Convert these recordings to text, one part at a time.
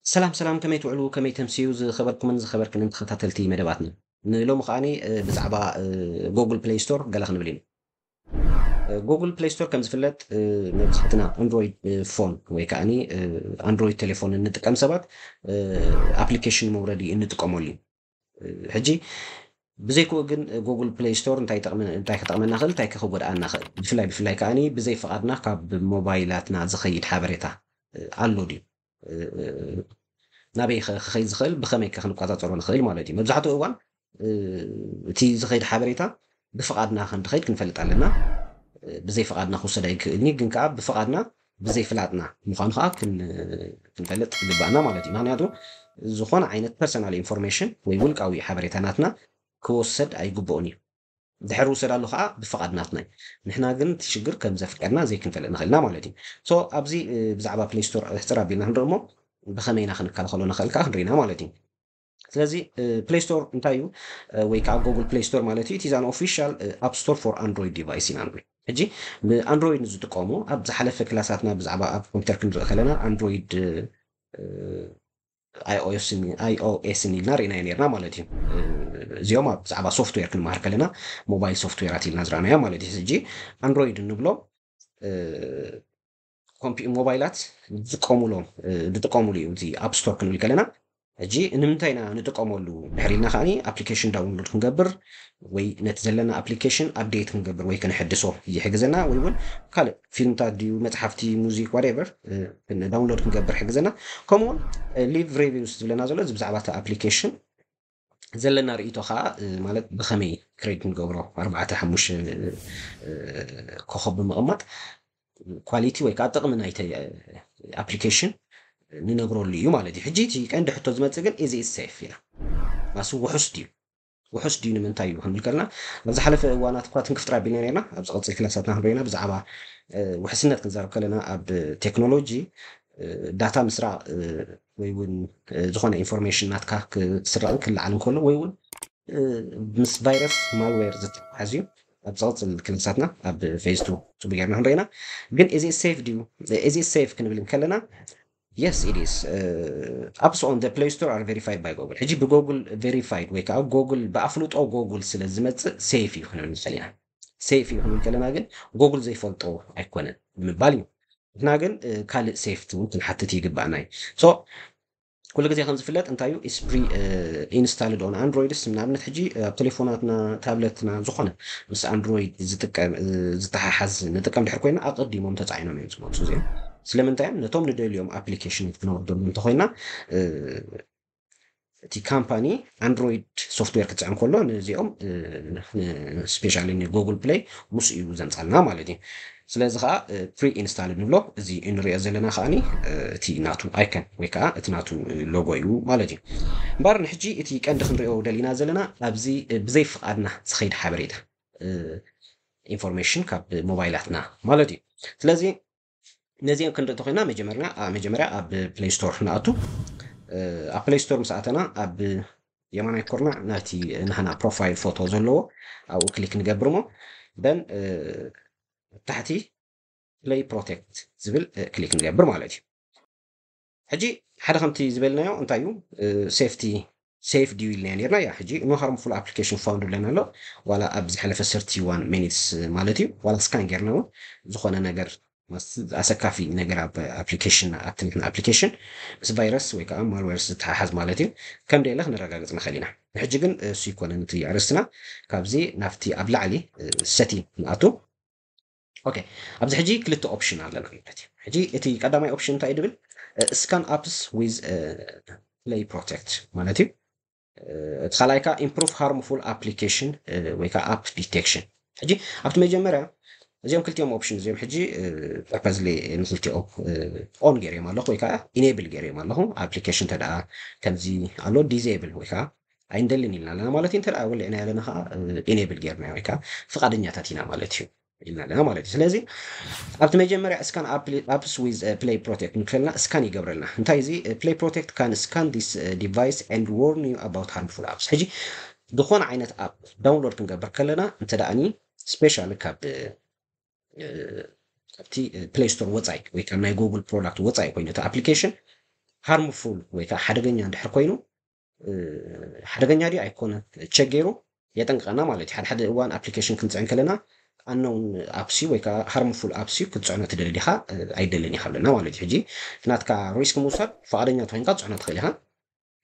سلام سلام كمي توعلو كمي تمسيو خبركم خبركم انت خطاتلتي مدباتنا لو مخاني بزعبا جوجل بلاي ستور قال خلينا نبلين جوجل بلاي ستور كم زفلت نبزحتنا اندرويد فون ويكاني اندرويد تليفون نتقم سبات ابلكيشن موردي نتقمولي حجي بزيكو جن جوجل بلاي ستور انتي خطقمنا خل انتي كخبر انا خل بفلاي كاني بزي فقدنا كاب موبايلاتنا زخيد حبريتا علو دي نبي خيز خيل بخمي كخن قطع صرون خيل مالتي مبزحته اوان تي زخيد حبريتا بفقدنا خن خيد كنفلت علينا بزي فقدنا خو سدايك ني كن كعب بفقدنا بزي فلاتنا مخان خا كنفلت لبانا مالتي معناته زخون عينت بيرسونال انفورميشن وي ولقاوي حبريتاناتنا كوسد ايغبوني دحر وسد له خا بفقدناتنا نحنا كن تشجر كم زفقرنا زي كنفلت نخلنا مالتي سو ابزي بزعبا بلاي ستور احترابينا نرمو بخمينا خنكالخلو نخلكا خنرينا مالتي ስለዚህ ፕሌይ ስቶር እንታይ እዩ ወይ ከዓ ጉግል ፕሌይ ስቶር ማለት እዩ ኢትዝ አን ኦፊሻል አፕ ስቶር ፎር አንድሮይድ ዲቫይስ ኢና ንብል ሕጂ ብኣንድሮይድ ዝጥቀሙ ኣብ ዝሓለፈ ክላሳትና ብዛዕባ ኣብ ኮምፒተር ክንርኢ ከለና አንድሮይድ iOS ኢልና ርኢና ነርና ማለት እዩ እዚኦም ኣብ ብዛዕባ ሶፍትዌር ክንመሃር ከለና ሞባይል ሶፍትዌራት ኢልና ዝረኣናዮ ማለት እዩ ሕጂ አንድሮይድ እንብሎ ሞባይላት ዝጥቀሙሉ እዩ እዚ አፕ ስቶር ክንብል ከለና እጂ ንምንታይና ንጥቀመሉ ድሕሪልና ኻኒ አፕሊኬሽን ዳውንሎድ ክንገብር ወይ ነቲ ዘለና አፕሊኬሽን አፕዴት ክንገብር ወይ ክንሕድሶ ይሕግዘና ወይ እውን ካልእ ፊልምታት ድዩ መፅሓፍቲ ሙዚክ ዋትኤቨር ዳውንሎድ ክንገብር ይሕግዘና ከምኡውን ሊቭ ሪቪውስ ዝብለና ዘሎ እዚ ብዛዕባ እቲ አፕሊኬሽን ዘለና ርእይቶ ከዓ ማለት ብኸመይ ክሬድ ክንገብሮ 4-5 ኮኸብ ብምቕማጥ ኳሊቲ ወይ ከዓ ጥቕሚ ናይቲ አፕሊኬሽን ንነግረሉ እዩ ማለት እዩ ሕጂ እቲ ቀንዲ ሕቶ ዝመፅእ ግን ኢዚ ሴፍ ኢና ማሱ ውሑስ ድዩ ንምንታይ እዩ ክንብል ከለና ኣብ ዝሓለፈ እዋናት እኳ ክንክፍጥራ ኣቢልና ነርና ኣብ ዝቐፅል ክላሳትና ክንሪኢና ብዛዕባ ውሕስነት ክንዛረብ ከለና ኣብ ቴክኖሎጂ ዳታ ምስራቅ ወይ እውን ዝኾነ ኢንፎርሜሽን ናትካ ክስረቅን ክለዓልን ከሎ ወይ እውን ምስ ቫይረስ ማልዌር ዝተሓዝ እዩ ኣብ ዝቐፅል ክላሳትና ኣብ ፌዝ 2 ፅቡቅ ጌርና ክንሪኢና ግን ኢዚ ሴፍ ድዩ ኢዚ ሴፍ ክንብል ከለና Yes, it is. Apps on the Play Store are verified by Google. حجي بجوجل verified ويكا جوجل بأفلوت أو جوجل سلزمت سيف يخلون المثالين سيف يخلون الكلام جن جوجل زي فولت أو أكون مبالي ناجن كال سيف ممكن حتى تيجي بعناي so كل جزء خمس فلات أنتايو is pre installed on Android من عملت حجي تليفوناتنا تابلتنا زخنة بس Android زتححز نتكلم بحكوينا أقدم ممتازعينه من زمان زين ስለምንታይ ነቶም ንደልዮም አፕሊኬሽን ክነወርዶም እንተኾይና እቲ ካምፓኒ አንድሮይድ ሶፍትዌር ክትፅዕን ከሎ ነዚኦም ስፔሻሊ ጉግል ፕሌይ ምስ እዩ ዘምፃልና ማለት እዩ ስለዚ ከዓ ፕሪ ኢንስታል ንብሎ እዚ እንሪኦ ዘለና ከዓኒ እቲ ናቱ ኣይከን ወይ ከዓ እቲ ናቱ ሎጎ እዩ ማለት እዩ እምበር ንሕጂ እቲ ቀንዲ ክንሪኦ ደሊና ዘለና ኣብዚ ብዘይ ፍቃድና ዝኸይድ ሓበሬታ ኢንፎርሜሽን ካብ ሞባይላትና ማለት እዩ ስለዚ نزيم كنت تخينا مجمرة أب بلاي ستور نأتو أب بلاي ستور مساعتنا أب يمانا يكورنا ناتي نحنا بروفايل فوتو زلو أو كليك نجبرمو then تحتي play protect زبل كليك نجبرمو على حجي حدا خمتي زبلنا يو انتايو safety safe ديو اللي نيرنا يا حجي انو harmful application found لنا له ولا أب زي حلفة 31 minutes مالتي ولا سكان جرناو زخونا نجر أسكافي نجرا بأبليكيشن أتنكن أبليكيشن بس فيروس ويكا مالويرس تحاز مالتي كم دي لخ نرجع خلينا حجيجن سيكون نتي عرستنا كابزي نفتي أبلع علي سيتي ناتو أوكي أبز حجي كلتو أوبشن على نقطتي حجي إتي قدامي أوبشن تايدبل scan apps with play protect مالتي تخليك improve harmful application ويكا app detection حجي أبت مجمرة زيهم كلتيهم اوبشن زيهم حجي بيربز لي نخلتي اون جيري مالو ويكا انيبل جيري مالو ابلكيشن تدا كنزي الو ديزيبل ويكا عندلني لنا مالتي انت اول انا لنا انيبل جيرنا ويكا فقادنياتاتينا مالتي إلنا لنا مالتي ስለዚህ ኣብቲ መጀመርያ ስካን apps with play protect ንክልና ስካን ይገብረልና እንታይ እዚ play protect can scan this device and warn you about harmful apps ሕጂ ዝኾነ ዓይነት አፕ ዳውንሎድ ክንገብር ከለና እንተዳኣኒ ስፔሻሊ ካብ ኣብቲ ፕሌይ ስቶር ወፃኢ ወይ ከዓ ናይ ጉግል ፕሮዳክት ወፃኢ ኮይኑ እቲ አፕሊኬሽን harmful ወይ ከዓ ሓደገኛ እንድሕር ኮይኑ ሓደገኛ ድዩ ኣይኮነን ቸገይሩ የጠንቅቐና ማለት እዩ ሓደ እዋን ኣፕሊኬሽን ክንፅዕን ከለና unknown apps ወይ ከዓ harmful apps ክትፅዕኖ ትደሊ ዲኻ ኣይደልን ኢኻ ብለና ማለት እዩ ሕጂ ናትካ ሪስክ ምውሳድ ፈቃደኛ ኮይንካ ፅዕኖ ትኽእል ኢኻ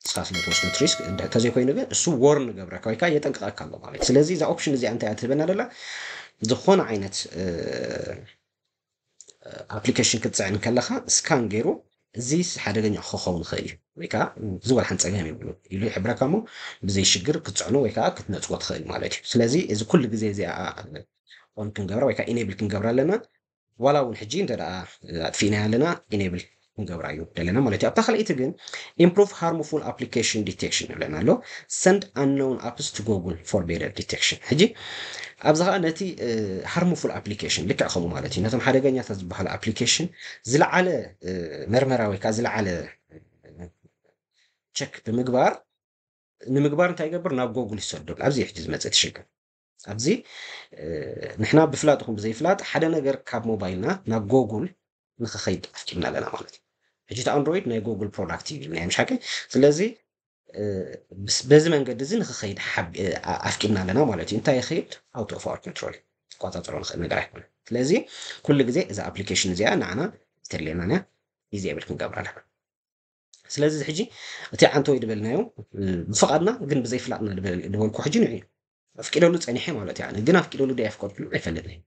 እስካ ስለተወሰነት ሪስክ እንተዘይኮይኑ ግን እሱ ወርን ገብረካ ወይ ከዓ የጠንቅቐካ ኣሎ ማለት እዩ ስለዚ እዛ ኦፕሽን እዚኣ እንታይ እያ ትህበና ደላ ዝኾነ ዓይነት ኣፕሊኬሽን ክትፅዕን ከለካ ስካን ገይሩ እዚ ሓደገኛ ክኸውን ይኽእል እዩ ወይ ከዓ ዝወልሓን ፀገም ይብሉ ኢሉ ይሕብረካ እሞ ብዘይ ሽግር ክትፅዕኖ ወይ ከዓ ክትነፅጎ ትኽእል ማለት እዩ ስለዚ እዚ ኩሉ ግዜ እዚኣ ኦን ክንገብራ ወይ ከዓ ኢኔብል ክንገብራ ኣለና ዋላ እውን ሕጂ እንተ ደኣ ኣጥፊእና ኣለና ኢኔብል ክንገብራ እዩ ደለና ማለት እዩ ኣብታ ካልአይቲ ግን ኢምፕሩቭ ሃርምፉል ኣፕሊኬሽን ዲቴክሽን ይብለና ኣሎ ሰንድ አንኖውን ኣፕስ ቱ ጎግል ፎር ቤተር ዲቴክሽን ሕጂ ኣብዚ ከዓ ነቲ ሃርምፉል ኣፕሊኬሽን ልክዕ ከምኡ ማለት እዩ ነቶም ሓደገኛታት ዝበሃሉ ኣፕሊኬሽን ዝለዓለ መርመራ ወይ ከዓ ዝለዓለ ቸክ ብምግባር ንምግባር እንታይ ይገብር ናብ ጎግል ይሰዶ ኣብዚ ሕጂ ዝመፅእ ትሽግር ኣብዚ ንሕና ብፍላጥ ይኹን ብዘይፍላጥ ሓደ ነገር ካብ ሞባይልና ናብ ጎግል ንክኸይድ ኣፍቂድና ኣለና ማለት እዩ ሕጂ እቲ ኣንድሮይድ ናይ ጎግል ፕሮዳክት እዩ ናይ ምሻቂ ስለዚ በዚ መንገዲ እዚ ንክኸይድ ኣፍቂድና ኣለና ማለት እዩ እንታይ ይኸይድ ኣውት ኦፍ ኣወር ኮንትሮል ቋፃፅሮ ንኽእል ነገር ኣይኮነ ስለዚ ኩሉ ግዜ እዛ ኣፕሊኬሽን እዚኣ ንዓና ተድልየናና ዲዜብል ክንገብር ኣለና ስለዚ ሕጂ እቲ ዓንተ ወይ ድበልናዮ ብፍቓድና ግን ብዘይፍላጥና ድበልኩ ሕጂ ንዑ ኣፍቂደሉ ፀኒሐ ማለት እዩ ግን ኣፍቂደሉ ዲ ኣይፍቀድሉ ኣይፈልጥን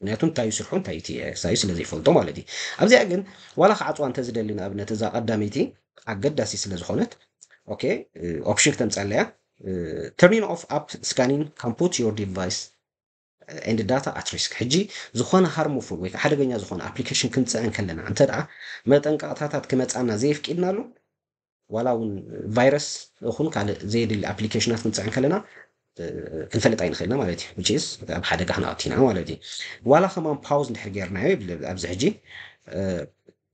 ምክንያቱም እንታይ ስርሑ እንታይ እቲ ሳዩ ስለዘይፈልጦ ማለት እዩ ኣብዚኣ ግን ዋላ ክዓፅዋ እንተዝደሊ ንኣብነት እዛ ቀዳመይቲ ኣገዳሲ ስለ ዝኾነት ኦኬ ኦፕሽን ክተምፀለያ ተርኒን ኦፍ ኣፕ ስካኒንግ ካን ፑት ዮር ዲቫይስ ኤንድ ዳታ ኣት ሪስክ ሕጂ ዝኾነ ሃርሙፉል ወይ ሓደገኛ ዝኾነ ኣፕሊኬሽን ክንፅዕን ከለና እንተ ደኣ መጠንቀቕታታት ክመፃና ዘይፍቂድናሉ ዋላ እውን ቫይረስ ይኹን ካልእ ዘየድሊ ኣፕሊኬሽናት ክንፅዕን ከለና ክንፈልጥ ኣይንኽእልና ማለት እዩ which is ኣብ ሓደጋ ክንኣትኢና ማለት እዩ ዋላ ከማን ፓውዝ እንድሕር ጌርናዮ ኣብዚ ሕጂ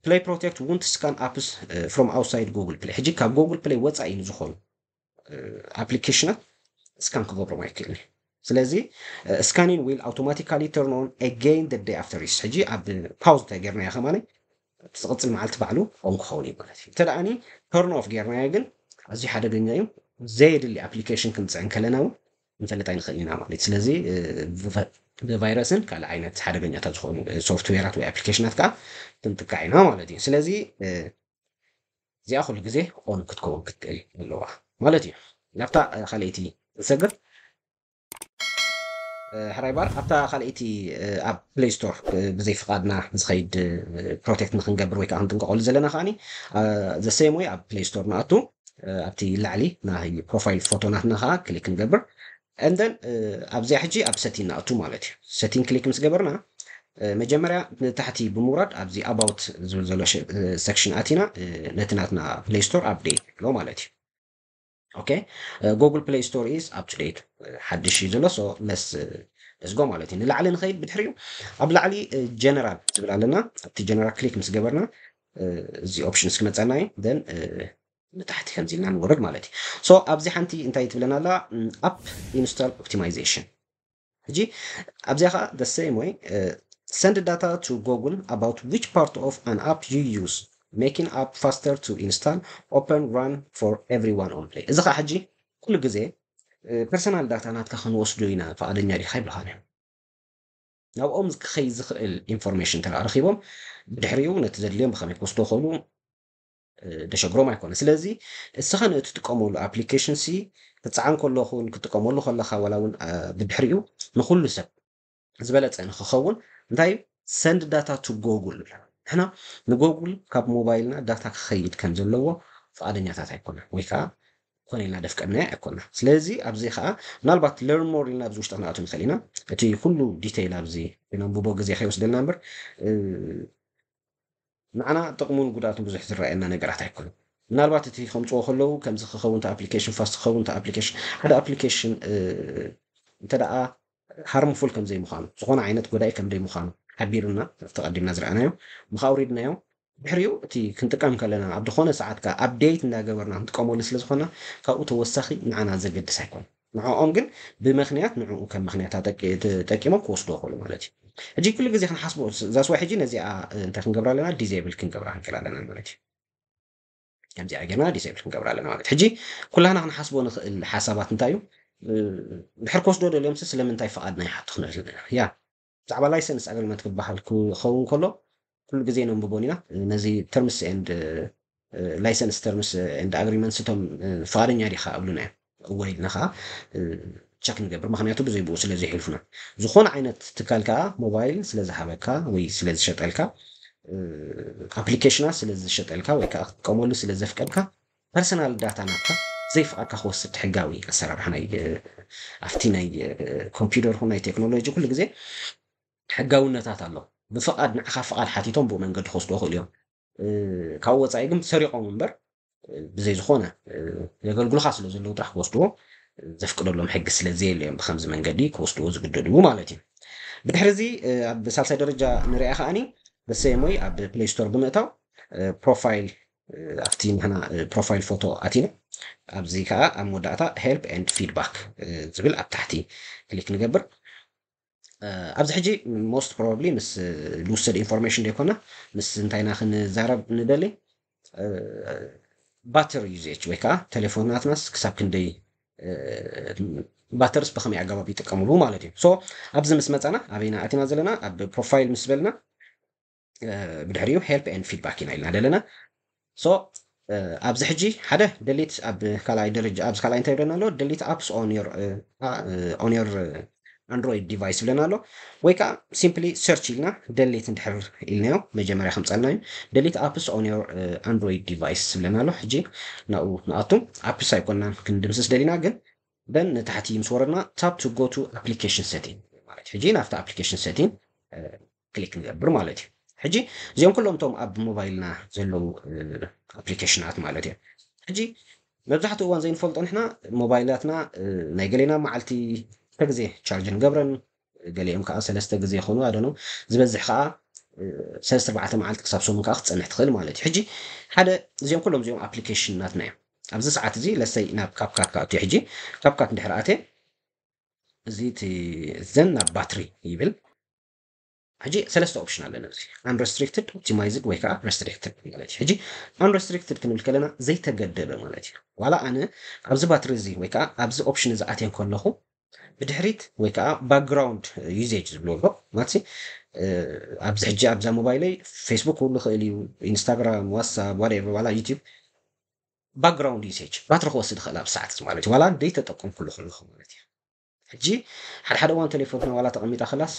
ፕሌይ ፕሮቴክት ውንት ስካን ኣፕስ ፍሮም ኣውትሳይድ ጉግል ፕሌይ ሕጂ ካብ ጉግል ፕሌይ ወፃኢ ንዝኾኑ ኣፕሊኬሽናት ስካን ክገብሮም ኣይክእልን ስለዚ ስካኒን ዊል ኣውቶማቲካሊ ተርን ኦን ኣጌን ደ ዴይ ኣፍተር ሪስ ሕጂ ኣብ ፓውዝ እንታይ ጌርናዮ ከማኒ ትቕፅል መዓልቲ ባዕሉ ኦን ክኸውን እዩ ማለት እዩ እንተደኣኒ ተርን ኦፍ ጌርናዮ ግን ኣዝዩ ሓደገኛ እዩ ዘየድሊ ኣፕሊኬሽን ክንፅዕን ከለና እውን ንፈልጥ ኣይንኽእል ኢና ማለት ስለዚ ብቫይረስን ካልእ ዓይነት ሓደገኛታት ዝኾኑ ሶፍትዌራት ወይ ኣፕሊኬሽናት ከዓ ክንጥቃዕ ኢና ማለት እዩ ስለዚ እዚኣ ኩሉ ግዜ ኦን ክትከውን ክትክእል ኣለዋ ማለት እዩ ናብታ ካልአይቲ ንሰግር ሕራይ ባር ኣብታ ካልአይቲ ኣብ ፕሌይ ስቶር ብዘይ ፍቃድና ዝኸይድ ፕሮቴክት ንክንገብር ወይ ከዓ ክንጥንቀቐሉ ዘለና ከዓኒ ዘሴም ወይ ኣብ ፕሌይ ስቶር ንኣቱ ኣብቲ ላዕሊ ናይ ፕሮፋይል ፎቶናትና ከዓ ክሊክ ንገብር እንደን ኣብዚያ ሕጂ ኣብ ሰቲን ንኣቱ ማለት እዩ ሰቲን ክሊክ ምስ ገበርና መጀመርያ ታሕቲ ብምውራድ ኣብዚ ኣባውት ዝብል ዘሎ ሴክሽን ኣቲና ነቲ ናትና ፕሌይ ስቶር ኣፕዴት ሎ ማለት እዩ ኦኬ ጉግል ፕሌይ ስቶር ኢዝ ኣፕ ቱ ዴት ሓድሽ እዩ ዘሎ ሶ ለስ ጎ ማለት እዩ ንላዕሊ ንኸይድ ብድሕሪኡ ኣብ ላዕሊ ጀነራል ዝብል ኣለና ኣብቲ ጀነራል ክሊክ ምስ ገበርና እዚ ኦፕሽን እስክመፀና እዩ ደን ንታሕቲ ከምዚ ኢልና ንወርድ ማለት እዩ ሶ ኣብዚ ሓንቲ እንታይ ትብለና ኣላ ኣፕ ኢንስታል ኦፕቲማይዜሽን ሕጂ ኣብዚኣ ከዓ the same way send data to Google about which part of an app you use making app faster to install open run for everyone on play እዚ ከዓ ሕጂ ኩሉ ግዜ ፐርሰናል ዳታ ናትካ ክንወስዱ ኢና ፈቃደኛ ዲኻ ይብልኻን ናብኦም ክኸይድ ዝኽእል ኢንፎርሜሽን ተረኺቦም ብድሕሪኡ ነቲ ዘድልዮም ብኸመይ ክወስዶ ይኽእሉ ደሸግሮም ኣይኮነ ስለዚ እስኻ እትጥቀመሉ ኣፕሊኬሽን ሲ ክትፀዓን ከለኹን ክትጥቀመሉ ከለኻ ዋላ እውን ብድሕሪኡ ንኩሉ ሰብ ዝበለፀ ንክኸውን እንታይ ሰንድ ዳታ ቱ ጎግል ንሕና ንጎግል ካብ ሞባይልና ዳታ ክኸይድ ከም ዘለዎ ፈቃደኛታት ኣይኮነ ወይ ከዓ ኮነ ኢልና ደፍቀናዮ ኣይኮና ስለዚ ኣብዚ ከዓ ምናልባት ለርን ሞር ኢልና ኣብዚ ውሽጢ ክንኣቱ ንኽእል ኢና እቲ ኩሉ ዲቴይል ኣብዚ ነንብቦ ግዜ ከይወስደልና እምበር ንዓና ጥቕሙን ጉዳቱን ብዙሕ ዝረአየና ነገራት ኣይኮኑን ምናልባት እቲ ከምፅዎ ከለዉ ከምዚ ክኸውን ኣፕሊኬሽን ፋስት ክኸውን ኣፕሊኬሽን ሓደ ኣፕሊኬሽን እንተ ደኣ ሃርምፉል ከም ዘይምዃኑ ዝኾነ ዓይነት ጎዳኢ ከም ዘይምዃኑ ሓቢርና ተቐዲምና ዝረኣናዮ ምኻውሪድናዮ ድሕሪኡ እቲ ክንጥቀም ከለና ኣብ ዝኾነ ሰዓት ከዓ ኣፕዴት እንዳገበርና ክንጥቀመሉ ስለ ዝኾነ ካብኡ ተወሳኺ ንዓና ዘገድስ ኣይኮነ ንዕኦም ግን ብምክንያት ንዕኡ ከም ምክንያት ተጠቂሞም ክወስዶ ይኽእሉ ማለት እዩ ሕጂ ኩሉ ግዜ ክንሓስቦ ዛስዋይ ሕጂ ነዚኣ እንታይ ክንገብራ ኣለና ዲዜብል ክንገብራ ክንክእል ኣለና ማለት እዩ ከምዚ ኣገርና ዲሴብል ክንገብር ኣለና ማለት ሕጂ ኩላና ክንሓስቦ ንኽእል ሓሳባት እንታይ እዩ ድሕር ክወስዶ ደልዮም ስለምንታይ ፍቓድና ይሓቱ ክንብል ያ ብዛዕባ ላይሰንስ ኣገልግሎት ክበሃል ክኸውን ከሎ ኩሉ ግዜ ነንብቦን ኢና ነዚ ተርምስ ኤንድ ላይሰንስ ተርምስ ኤንድ ኣግሪመንትስ እቶም ፍቓደኛ ዲኻ ኣብሉና እዮም ወይ ኢልና ከዓ ቸክ ንገብር ምክንያቱ ብዘይ ብኡ ስለ ዘይሕልፉና ዝኾነ ዓይነት ትካል ከዓ ሞባይል ስለ ዝሃበካ ወይ ስለ ዝሸጠልካ ኣፕሊኬሽናት ስለ ዝሸጠልካ ወይ ከዓ ክትጥቀመሉ ስለ ዘፍቀድካ ፐርሰናል ዳታ ናትካ ዘይፍቃድካ ክወስድ ሕጋዊ ኣሰራርሓ ናይ ኣብቲ ናይ ኮምፒውተር ይኹን ናይ ቴክኖሎጂ ኩሉ ግዜ ሕጋውነታት ኣሎ ብፍቃድ ንዓኻ ፍቃድ ሓቲቶም ብኡ መንገዲ ክወስዶ ይኽእሉ እዮም ካብኡ ወፃኢ ግን ሰሪቆም እምበር ብዘይ ዝኾነ የገልግሉካ ስለ ዘለዉ ጥራሕ ክወስድዎ ዘፍቅደሎም ሕጊ ስለ ዘየለ እዮም ብከምዚ መንገዲ ክወስድዎ ዝግደዱ ማለት እዩ ብድሕሪ እዚ ኣብ ሳልሳይ ደረጃ ንሪኣ ከዓኒ በሰሞይ ኣብ ፕሌይ ስቶር ብምእታው ፕሮፋይል ኣብቲ ንሕና ፕሮፋይል ፎቶ ኣቲና ኣብዚ ከዓ ኣብ መወዳእታ ሄልፕ ኤንድ ፊድባክ ዝብል ኣብ ታሕቲ ክሊክ ንገብር ኣብዚ ሕጂ ሞስት ፕሮባብሊ ምስ ልውሰድ ኢንፎርሜሽን ደይኮና ምስ እንታይና ክንዛረብ ንደሊ ባተሪ ዩዜጅ ወይ ከዓ ቴሌፎናትናስ ክሳብ ክንደይ ባተርስ ብከመይ ኣገባብ ይጥቀምሉ ማለት እዩ ሶ ኣብዚ ምስ መፀና ኣበይና ኣቲና ዘለና ኣብ ፕሮፋይል ምስ በልና ብድሕሪኡ ሄልፕ ኤንድ ፊድባክ ኢና ኢልና ደለና ሶ ኣብዚ ሕጂ ሓደ ደሊት ኣብ ካልኣይ ደረጃ ኣብዚ ካልኣይ እንታይ ይብለና ኣሎ ደሊት ኣፕስ ኦን ዮር ኣንድሮይድ ዲቫይስ ብለና ኣሎ ወይ ከዓ ሲምፕሊ ሰርች ኢልና ደሊት እንድሕር ኢልናዮ መጀመርያ ከምፃልና እዩ ደሊት ኣፕስ ኦን ዮር ኣንድሮይድ ዲቫይስ ብለና ኣሎ ሕጂ ናብኡ ንኣቱ ኣፕስ ኣይኮንናን ክንድምስስ ደሊና ግን ደን ንታሕቲ ምስ ወረድና ታፕ ቱ ጎ ቱ ኣፕሊኬሽን ሴቲንግ ማለት ሕጂ ናብቲ ኣፕሊኬሽን ሴቲንግ ክሊክ ንገብር ማለት እዩ ሕጂ እዚኦም ኩሎም ቶም ኣብ ሞባይልና ዘለዉ ኣፕሊኬሽናት ማለት እዮም ሕጂ መብዛሕትኡ እዋን ዘይንፈልጦ ንሕና ሞባይላትና ናይ ገሌና መዓልቲ ግዜ ቻርጅ ንገብረን ገሊኦም ከዓ 3 ግዜ ይኾኑ ኣደኖ ዝበዝሕ ከዓ 3-4 መዓልቲ ክሳብ ሰሙን ከዓ ክትፀንሕ ትኽእል ማለት እዩ ሕጂ ሓደ እዚኦም ኩሎም እዚኦም ኣፕሊኬሽናትና እዮም ኣብዚ ሰዓት እዚ ለሰይ ናብ ካፕካት ከዓ እትዮ ሕጂ ካፕካት እንድሕር ኣትየ እዚ ዘን ናብ ባትሪ ይብል ሕጂ ሰለስተ ኦፕሽን ኣለና እዚ አንረስትሪክትድ ኦፕቲማይዝድ ወይ ከዓ ረስትሪክትድ ማለት እዩ ሕጂ አንረስትሪክትድ ክንብል ከለና ዘይተገደበ ማለት እዩ ዋላ ኣነ ኣብዚ ባትሪ እዚ ወይ ከዓ ኣብዚ ኦፕሽን እዚ ኣትየ ከለኹ ብድሕሪት ወይ ከዓ ባክግራውንድ ዩዜጅ ዝብልዎ ማለት ኣብዚ ሕጂ ኣብዛ ሞባይለይ ፌስቡክ ኩሉ ክእል እዩ ኢንስታግራም ዋትስኣፕ ዋትኤቨር ዋላ ዩቲዩብ ባክግራውንድ ዩዜጅ ባትሪ ክወስድ ክእል ኣብ ሰዓት ማለት እዩ ዋላ ደይተጠቀም ኩሉ ከለኹ ማለት እዩ ሕጂ ሓደ እዋን ቴሌፎንና ዋላ ተቐሚጣ ክላስ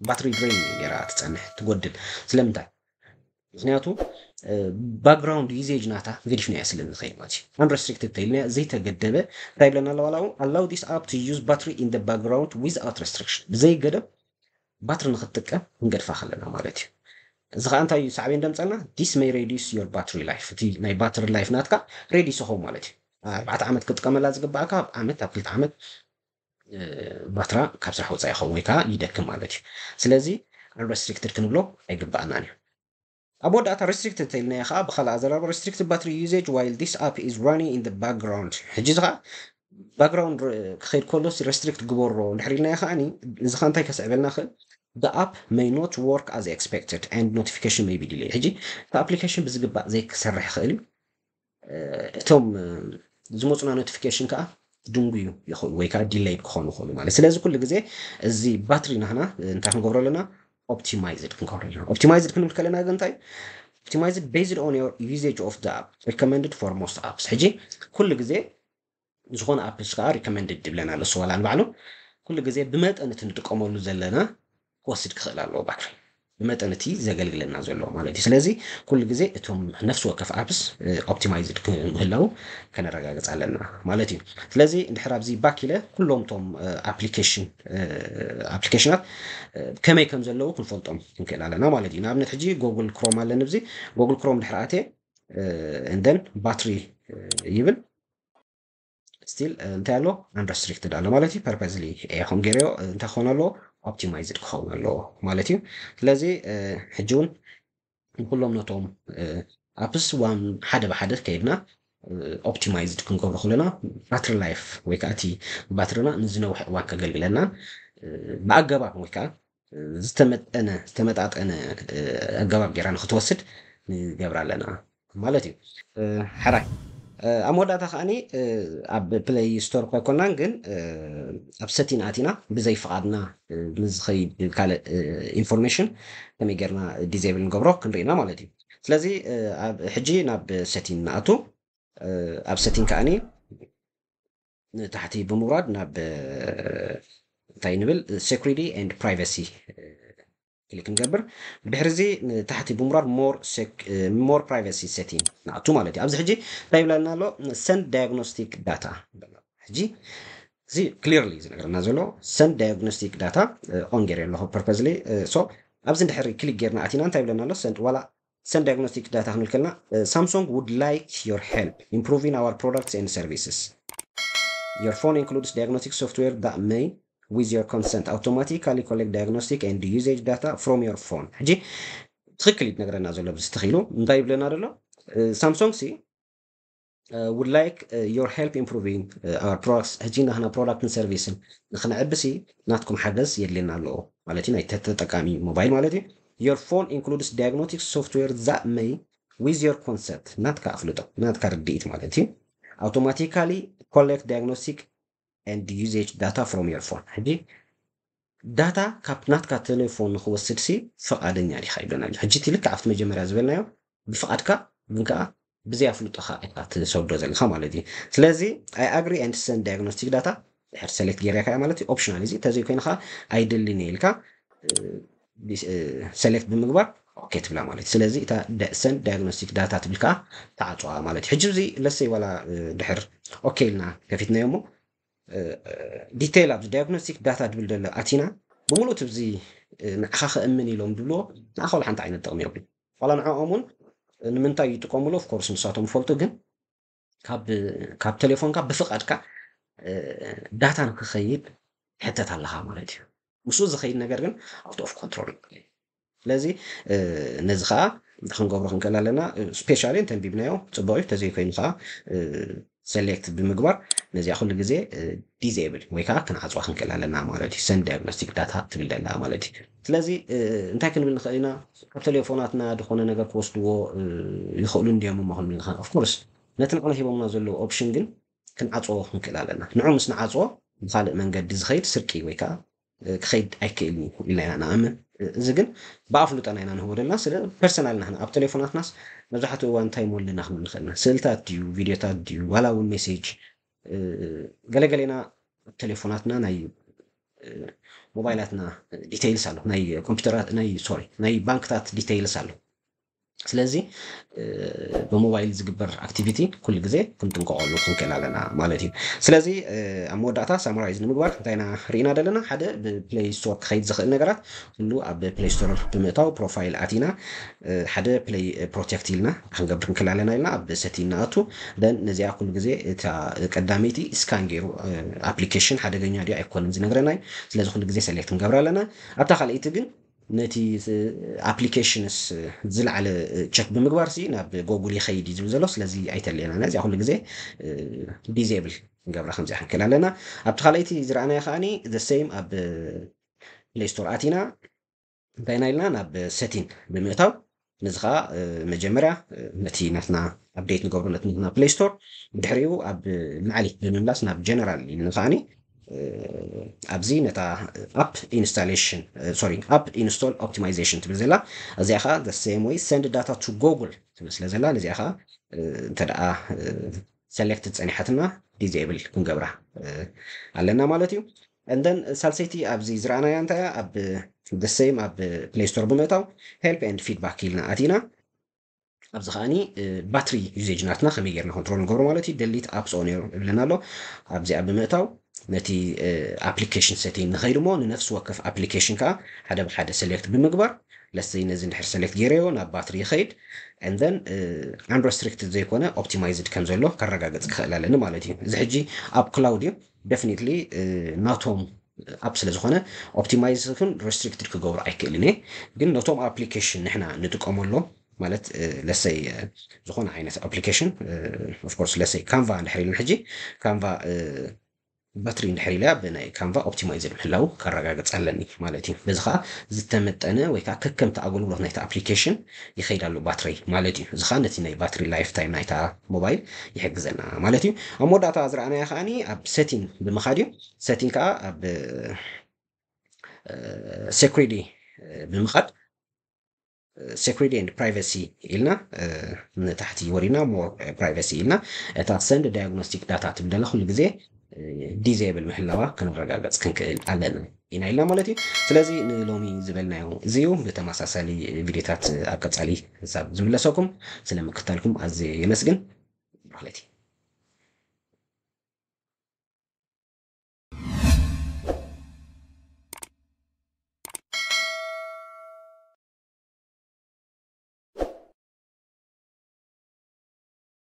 ባትሪ ድሬን ጌራ ትፀንሕ ትጎድል ስለምንታይ ምክንያቱ ባክግራውንድ ዩዜጅ ናታ ገዲፍና እያ ስለዝኸይድ ማለት እዩ አንረስትሪክትድ ተይልና ዘይተገደበ እንታይ ብለና ኣሎ ዋላ allow this app to use battery in the background without restriction ብዘይ ገደብ ባትሪ ንክትጥቀም ክንገድፋ ከለና ማለት እዩ እዚ ከዓ እንታይ ሳዕቤ እንደምፀልና this may reduce your battery life እቲ ናይ ባትሪ ላይፍ ናትካ ሬዲስ ይኸውን ማለት እዩ 4 ዓመት ክትጥቀመላ ዝግባእካ ኣብ ዓመት ኣብ 2 ዓመት ባትራ ካብ ስራሕ ወፃኢ ይኸውን ወይ ከዓ ይደክም ማለት እዩ ስለዚ አንረስትሪክትድ ክንብሎ ኣይግባእናን እዩ ኣብ መወዳእታ restricted ተይልና ከዓ ብካልእ ኣዘራርባ restricted battery usage while this app is running in the background ሕጂ እዚ ከዓ ባክግራውንድ ክኸይድ ከሎስ restrict ግበሮ እንድሕር ኢልና ከዓኒ እዚ ከዓ እንታይ ከስዕበልና ክእል the app may not work as expected and notification may be delayed ሕጂ እቲ ኣፕሊኬሽን ብዝግባእ ዘይክሰርሕ ይኽእል እዩ እቶም ዝመፁና ኖቲፊኬሽን ከዓ ድንጉዩ ይኽእሉ ወይ ከዓ ዲሌይድ ክኾኑ ይኽእሉ ማለት ስለዚ ኩሉ ግዜ እዚ ባትሪ ናህና እንታይ ክንገብሮ ኣለና optimized ክንገብሮ ኣለና optimized ክንብል ከለና ግን እንታይ optimized based on your usage of the app recommended for most apps ሕጂ ኩሉ ግዜ ዝኾነ ኣፕስ ከዓ recommended ይብለና ኣሎ ሰዋላ ንባዕሉ ኩሉ ግዜ ብመጠን እቲ ንጥቀመሉ ዘለና ክወስድ ክኽእል ኣለዎ ባትሪ ብመጠን እቲ ዘገልግለና ዘሎ ማለት እዩ ስለዚ ኩሉ ግዜ እቶም ነፍሲ ወከፍ ኣፕስ ኦፕቲማይዝድ ክምህላው ከነረጋግፅ ኣለና ማለት እዩ ስለዚ እንድሕር ኣብዚ ባክ ኢለ ኩሎም ቶም ኣፕሊኬሽናት ከመይ ከም ዘለዉ ክንፈልጦም ክንክእል ኣለና ማለት እዩ ንኣብነት ሕጂ ጎግል ክሮም ኣለኒ ብዚ ጎግል ክሮም ድሕር ኣትየ እንደን ባትሪ ይብል ስቲል እንታይ ኣሎ አንረስትሪክትድ ኣሎ ማለት እዩ ፐርፐዝሊ ከም ገይረዮ እንታይ ክኾን ኣለዎ optimized ክኸውን ኣለዎ ማለት እዩ ስለዚ ሕጂ እውን ኩሎም ነቶም ኣፕስ ዋን ሓደ ብሓደ ከይድና ኦፕቲማይዝድ ክንገብሮ ከለና ባትሪ ላይፍ ወይ ከዓ እቲ ባትሪና ንዝነውሕ እዋን ከገልግለና ብኣገባብ ወይ ከዓ ዝተመጣጠነ ኣገባብ ጌራ ንክትወስድ ንገብር ኣለና ማለት እዩ ሓራይ ኣብ መወዳእታ ከዓኒ ኣብ ፕሌይ ስቶር እኳ ኣይኮንናን ግን ኣብ ሰቲን ኣቲና ብዘይ ፍቓድና ንዝኸይድ ካልእ ኢንፎርሜሽን ከመይ ጌርና ዲዜብል ንገብሮ ክንርኢና ማለት እዩ ስለዚ ሕጂ ናብ ሰቲን ንኣቱ ኣብ ሰቲን ከዓኒ ታሕቲ ብምውራድ ናብ እንታይ ንብል ሴኩሪቲ ኤንድ ፕራይቨሲ ክሊክ ንገብር ድሕሪዚ ታሕቲ ብምውራድ ሞር ፕራይቨሲ ሴቲንግ ንኣቱ ማለት እዩ ኣብዚ ሕጂ እንታይ ይብለና ኣሎ ሰንድ ዳያግኖስቲክ ዳታ ሕጂ እዚ ክሊርሊ ዝነገረና ዘሎ ሰንድ ዳያግኖስቲክ ዳታ ኦን ጌር ኣለኹ ፐርፐዝሊ ሶ ኣብዚ እንድሕሪ ክሊክ ጌርና ኣቲና እንታይ ይብለና ኣሎ ዋላ send diagnostic data ክንብል ከለና Samsung would like your help improving our products and services. Your phone includes diagnostic software that may, with your consent, automatically collect diagnostic and usage data from your phone. ሕጂ ትክክል ይትነግረና ዘሎ ብዝተኺሉ እንታይ ይብለና ዘሎ Samsung would like your help improving our products ሕጂ ናትና product and service ንኽንዕብሲ ናትኩም ሓገዝ የድልየና ኣሎ ማለት እዩ ናይ ተጠቃሚ ሞባይል ማለት እዩ Your phone includes diagnostic software that may, with your consent, not رديت مالتي, automatically collect diagnostic and usage data from your phone. هجي data كابنات كتليفون هو السدسي فقادن يعني خايبنا. هجي تلك عفت مجمرة زبلنا يو بفقادك بنكا بزي أفلوت أخاك تسود زي الخمالة سلازي I agree and send diagnostic data. هر select جيريا كمالتي optional زي تزي كين خا أيدلني لك select ብምግባር ኦኬ ትብላ ማለት ስለዚህ እታ send diagnostic data ትብልካ ተዓጽዋ ማለት ሕጂ እዚ ለሰይ ወላ ድሕር ኦኬ ኢልና ከፊትናዮ ሞ ዲቴይል ኣብ diagnostic data ድብል ደለ ኣቲና ብሙሉእ ትብዚ ንዓኻ ክእምን ኢሎም ድብሎ ንዓኻ ወላ ሓንቲ ዓይነት ጥቕሚ የብሉ ዋላ ንዕኦምን ንምንታይ ይጥቀሙሉ ኦፍ ኮርስ ንሳቶም ፈልጡ ግን ካብ ቴሌፎንካ ብፍቃድካ ዳታ ንክኸይድ ሕተት ኣለኻ ማለት እዩ ምስኡ ዝኸይድ ነገር ግን out of control ስለዚ ነዚ ከዓ ክንገብሮ ክንከል ኣለና ስፔሻሊ እንተንቢብናዮ ፅቡቅ እዩ ተዘይ ኮይኑ ከዓ select ብምግባር ነዚኣ ኩሉ ግዜ ዲዜብል ወይ ከዓ ክንዓፅዋ ክንከል ኣለና ማለት እዩ send diagnostic data ትብል ደላ ማለት እዩ ስለዚ እንታይ ክንብል ንኽእል ኢና ካብ ቴሌፎናትና ድኾነ ነገር ክወስድዎ ይኽእሉ እንዲዮም እሞ ክንብል ንኽእል ኦፍ ኮርስ ነቲ ንዕና ሂቦምና ዘለዎ ኦፕሽን ግን ክንዓፅዎ ክንክእል ኣለና ንዑ ምስ ንዓፅዎ ብካልእ መንገዲ ዝኸይድ ስርቂ ወይ ከዓ ክኸይድ ኣይክእልኒ ኢልና ኢና ንኣምን እዚ ግን ብኣፍሉጠና ኢና ንህቦ ዘለና ስለ ፐርሰናል ናህና ኣብ ቴሌፎናትናስ መብዛሕትኡ እዋን እንታይ ሞልና ክንብል ንኽእልና ስእልታት ድዩ ቪድዮታት ድዩ ዋላ እውን ሜሴጅ ገለገሌና ኣብ ቴሌፎናትና ናይ ሞባይላትና ዲቴይልስ ኣሎ ናይ ኮምፒውተራት ናይ ባንክታት ዲቴይልስ ኣሎ ስለዚ በሞባይል ዝግበር አክቲቪቲ ኩል ግዜ ክንጥንቀቀሉ ክንክእል ኣለና ማለት እዩ ስለዚ ኣብ መወዳእታ ሳሙራይዝ ንምግባር እንታይና ርኢና ደለና ሓደ ብፕሌይ ስቶር ክኸይድ ዝኽእል ነገራት ኩሉ ኣብ ፕሌይ ስቶር ብምእታው ፕሮፋይል ኣቲና ሓደ ፕሌይ ፕሮቴክት ኢልና ክንገብር ክንክእል ኣለና ኢልና ኣብ ሰቲንግ ንኣቱ ደን ነዚኣ ኩሉ ግዜ እታ ቀዳመይቲ ስካን ገይሩ ኣፕሊኬሽን ሓደገኛ ድዩ ኣይኮነን ዝነግረና ስለዚ ኩሉ ግዜ ሰሌክት ክንገብር ኣለና ኣብታ ካልአይቲ ግን ነቲ ኣፕሊኬሽንስ ዝለዓለ ቸክ ብምግባር ሲ ናብ ጎግል ይኸይድ ዝብል ዘሎ ስለዚ ኣይተለየና ነዚ ኩሉ ግዜ ዲዜብል ንገብራ ከምዚኣ ክንክእል ኣለና ኣብቲ ካልአይቲ ዝረኣናዮ ከዓኒ ዘ ሴም ኣብ ፕሌይ ስቶር ኣቲና እንታይና ኢልና ናብ ሰቲንግ ብምእታው ነዚ ከዓ መጀመርያ ነቲ ናትና ኣፕዴት ንገብሮ ነቲ ናትና ፕሌይ ስቶር ድሕሪኡ ኣብ ላዕሊ ብምምላስ ናብ ጀነራል ኢልና ከዓኒ ኣብዚ ነታ አፕ ኢንስታሌሽን አፕ ኢንስቶል ኦፕቲማይዜሽን ትብል ዘላ እዚኣ ከዓ the same way send data to google ትብል ስለ ዘላ ነዚኣ ከዓ እንተደኣ select ፀኒሓትና ዲዜብል ክንገብራ ኣለና ማለት እዩ and then ሳልሰይቲ ኣብዚ ዝረኣናያ እንታይ ኣብ the same ኣብ ፕሌይ ስቶር ብምእታው help and feedback ኢልና ኣቲና ኣብዚ ከዓኒ ባትሪ ዩዜጅ ናትና ከመይ ጌርና ኮንትሮል ንገብሮ ማለት እዩ delete apps on ይብለና ኣሎ ኣብዚኣ ብምእታው ነቲ application setting ንኸይድ ሞ ንነፍሲ ወከፍ application ከዓ ሓደ ብሓደ select ብምግባር ለሰይ ነዚ እንድሕር select ገይረዮ ናብ ባትሪ ይኸይድ and then unrestricted ዘይኮነ optimized ከም ዘሎ ከረጋገፅ ክኽእል ኣለኒ ማለት እዩ እዚ ሕጂ ኣብ ክላውድ እዩ definitely ናቶም አፕ ስለ ዝኾነ optimize ክን restricted ክገብሩ ኣይክእልን ግን ነቶም application ንሕና ንጥቀመሎ ማለት ለሰይ ዝኾነ ዓይነት application of course ለሰይ ካንቫ እንድሕር ኢልና ሕጂ ካንቫ ባትሪ እንድሕር ብናይ ካንቫ ኦፕቲማይዝ ምሕላው ከረጋግፅ ኣለኒ ማለት እዩ በዚ ከዓ ዝተመጠነ ወይ ከዓ ከከምቲ ኣገልግሎት ናይታ ኣፕሊኬሽን ይኸይዳሉ ባትሪ ማለት እዩ እዚ ከዓ ነቲ ናይ ባትሪ ላይፍ ታይም ናይታ ሞባይል ይሕግዘና ማለት እዩ ኣብ መወዳእታ ዝረኣናዮ ከዓኒ ኣብ ሴቲንግ ብምኻድ እዩ ሴቲንግ ከዓ ኣብ ሴኩሪቲ ብምኻድ security and privacy ኢልና ንታሕቲ ወሪና more privacy ኢልና እታ send diagnostic data ትብደላ ኩሉ ግዜ ዲዜብል ምሕላዋ ክንረጋገፅ ክንክእል ኣለና ኢና ኢልና ማለት እዩ ስለዚ ንሎሚ ዝበልናዮ እዚዩ ብተመሳሳሊ ቪድዮታት ኣብ ቀጻሊ ህሳብ ዝምለሰኩም ስለምክታልኩም ኣዝየ የመስግን ማለት እዩ